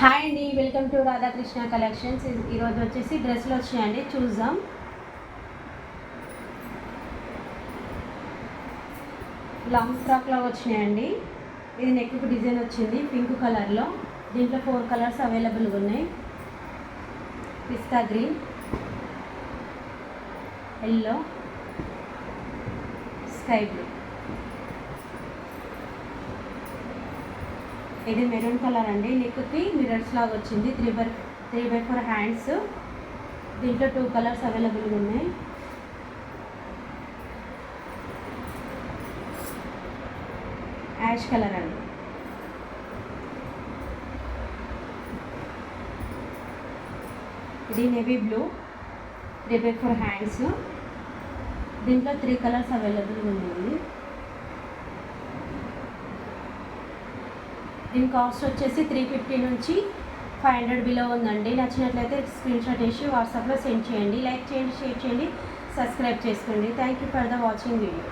Hi అండి, welcome to Radhakrishna collections. ఈరోజు వచ్చేసి డ్రెస్సులు వచ్చాయండి, చూద్దాం. లాంగ్ ఫ్రాక్లో వచ్చినాయండి. ఇది నెక్కు డిజైన్ వచ్చింది పింక్ కలర్లో. దీంట్లో 4 కలర్స్ అవైలబుల్గా ఉన్నాయి. పిస్తా గ్రీన్, ఎల్లో, స్కై బ్లూ. ఇది మెరూన్ కలర్ అండి. నెక్కి మిరర్స్ లాగా వచ్చింది. 3/4 హ్యాండ్స్. దీంట్లో 2 కలర్స్ అవైలబుల్గా ఉన్నాయి. యాష్ కలర్ అండి. ఇది నేవీ బ్లూ, 3/4 హ్యాండ్స్. దీంట్లో 3 కలర్స్ అవైలబుల్గా ఉన్నాయి. దీని కాస్ట్ వచ్చేసి 350 నుంచి 500 బిలో ఉందండి. నచ్చినట్లయితే స్క్రీన్ షాట్ వేసి వాట్సాప్లో సెండ్ చేయండి. లైక్ చేయండి, షేర్ చేయండి, సబ్స్క్రైబ్ చేసుకోండి. Thank you for the watching video.